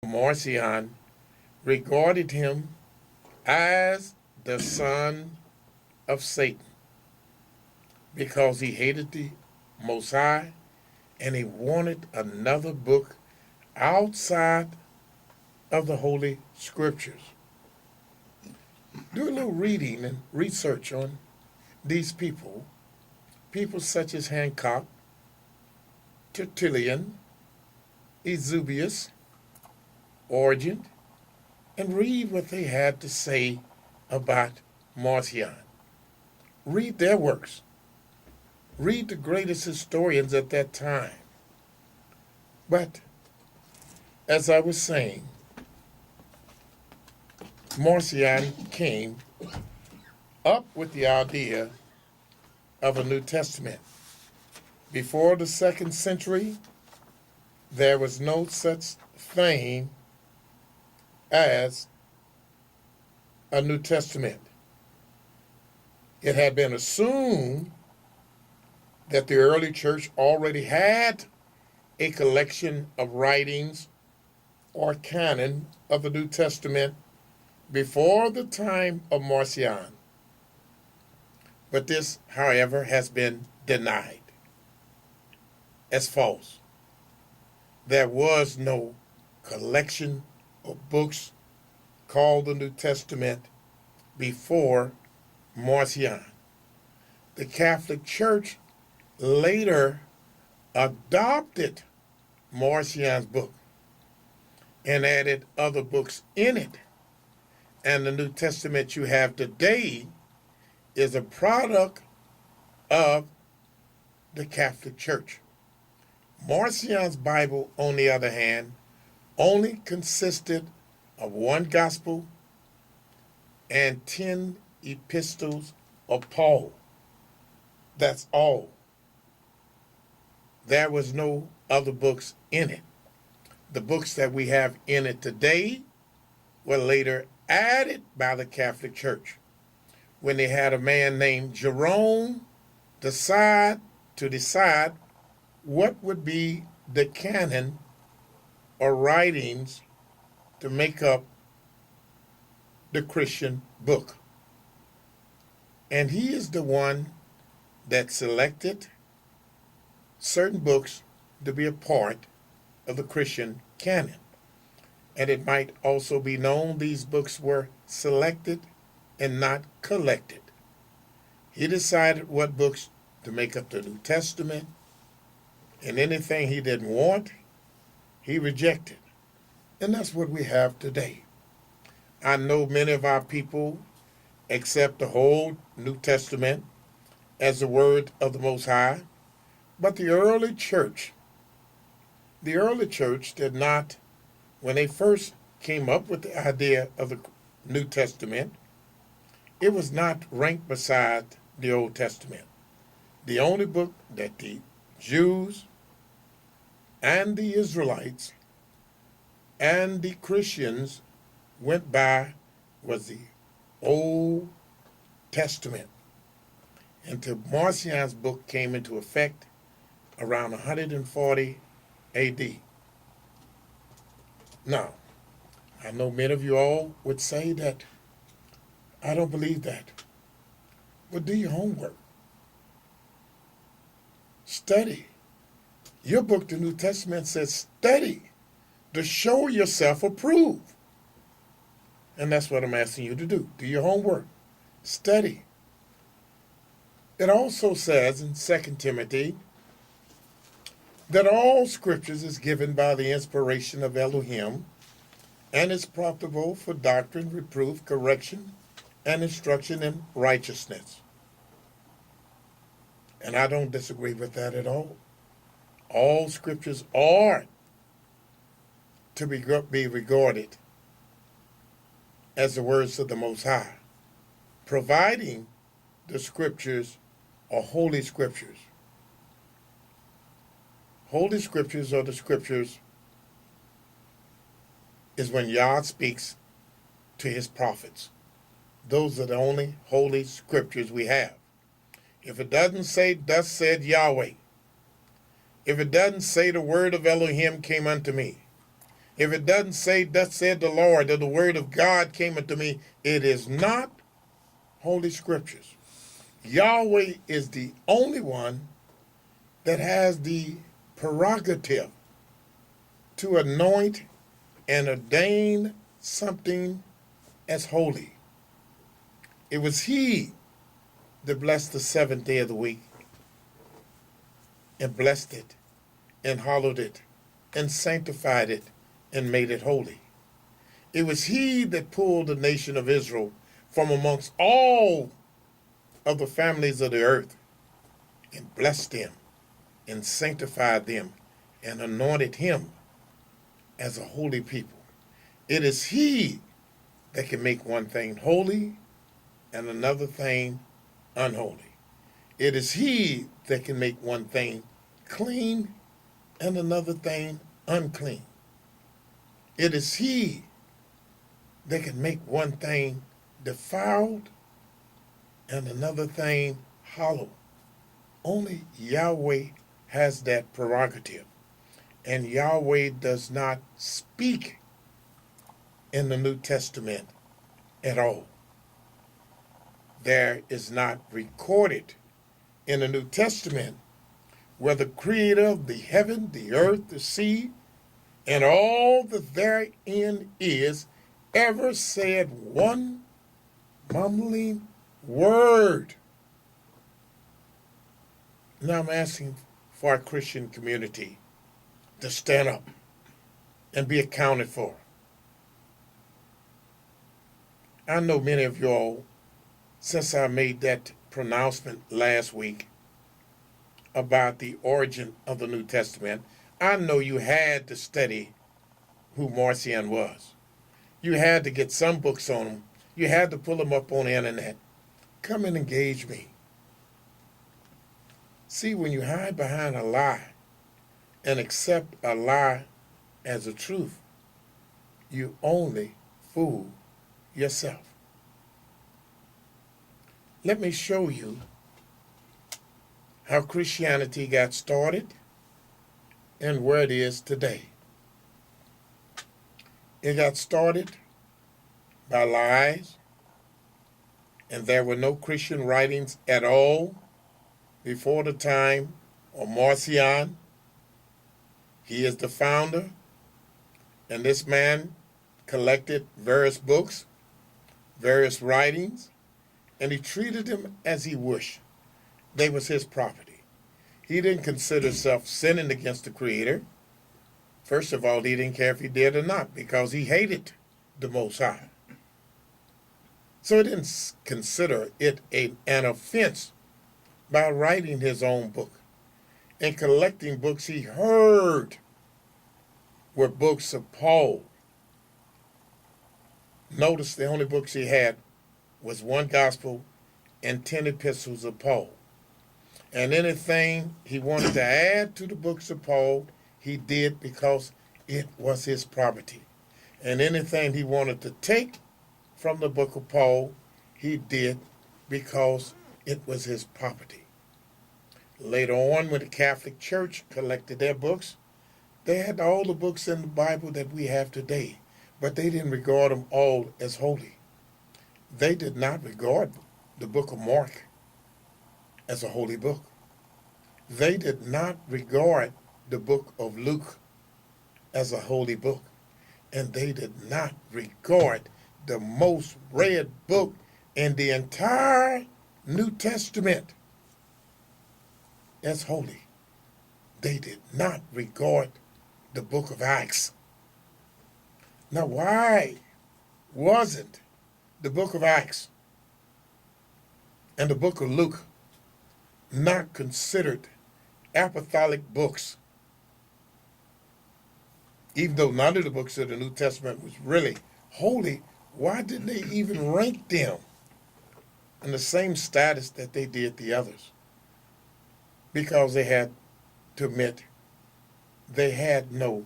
Marcion regarded him as the son of Satan because he hated the Most High and he wanted another book outside of the Holy Scriptures. Do a little reading and research on these people such as Hancock, Tertullian, Eusebius, Origen, and read what they had to say about Marcion. Read their works. Read the greatest historians at that time. But, as I was saying, Marcion came up with the idea of a New Testament. Before the 2nd century, there was no such thing as a New Testament. It had been assumed that the early church already had a collection of writings or canon of the New Testament before the time of Marcion. But this, however, has been denied as false. There was no collection of books called the New Testament before Marcion. The Catholic Church later adopted Marcion's book and added other books in it. And the New Testament you have today is a product of the Catholic Church. Marcion's Bible, on the other hand, only consisted of one gospel and 10 epistles of Paul. That's all. There was no other books in it. The books that we have in it today were later added by the Catholic Church when they had a man named Jerome decide what would be the canon or writings to make up the Christian book. And he is the one that selected certain books to be a part of the Christian canon. And it might also be known these books were selected and not collected. He decided what books to make up the New Testament, and anything he didn't want, he rejected. And that's what we have today. I know many of our people accept the whole New Testament as the word of the Most High, but the early church did not, when they first came up with the idea of the New Testament, it was not ranked beside the Old Testament. The only book that the Jews and the Israelites and the Christians went by was the Old Testament. Until Marcion's book came into effect around 140 AD. Now, I know many of you all would say that I don't believe that. But do your homework. Study. Your book, the New Testament, says study to show yourself approved. And that's what I'm asking you to do. Do your homework. Study. It also says in 2 Timothy that all scriptures is given by the inspiration of Elohim and is profitable for doctrine, reproof, correction, and instruction in righteousness. And I don't disagree with that at all. All scriptures are to be regarded as the words of the Most High, providing the scriptures are holy scriptures. Holy scriptures are the scriptures is when Yah speaks to his prophets. Those are the only holy scriptures we have. If it doesn't say, thus said Yahweh, if it doesn't say the word of Elohim came unto me, If it doesn't say, thus said the Lord, or the word of God came unto me, it is not Holy Scriptures. Yahweh is the only one that has the prerogative to anoint and ordain something as holy. It was he that blessed the seventh day of the week and blessed it and hallowed it and sanctified it and made it holy. It was he that pulled the nation of Israel from amongst all of the families of the earth and blessed them and sanctified them and anointed him as a holy people. It is he that can make one thing holy and another thing unholy. It is he that can make one thing clean and another thing unclean. It is he that can make one thing defiled and another thing hollow. Only Yahweh has that prerogative. And Yahweh does not speak in the New Testament at all. There is not recorded in the New Testament where the creator of the heaven, the earth, the sea, and all that therein is ever said one mumbling word. Now I'm asking for our Christian community to stand up and be accounted for. I know many of y'all, since I made that pronouncement last week about the origin of the New Testament, I know you had to study who Marcion was. You had to get some books on him. You had to pull them up on the internet. Come and engage me. See, when you hide behind a lie and accept a lie as a truth, you only fool yourself. Let me show you how Christianity got started and where it is today. It got started by lies, and there were no Christian writings at all before the time of Marcion. He is the founder, and this man collected various books, various writings, and he treated them as he wished. They was his property. He didn't consider himself sinning against the Creator. First of all, he didn't care if he did or not because he hated the Most High. So he didn't consider it an offense by writing his own book and collecting books he heard were books of Paul. Notice the only books he had was one gospel and 10 epistles of Paul. And anything he wanted to add to the books of Paul, he did because it was his property. And anything he wanted to take from the book of Paul, he did because it was his property. Later on, when the Catholic Church collected their books, they had all the books in the Bible that we have today, but they didn't regard them all as holy. They did not regard the book of Mark as a holy book. They did not regard the book of Luke as a holy book. And they did not regard the most read book in the entire New Testament as holy. They did not regard the book of Acts. Now, why wasn't the book of Acts and the book of Luke not considered apostolic books? Even though none of the books of the New Testament was really holy, why didn't they even rank them in the same status that they did the others? Because they had to admit they had no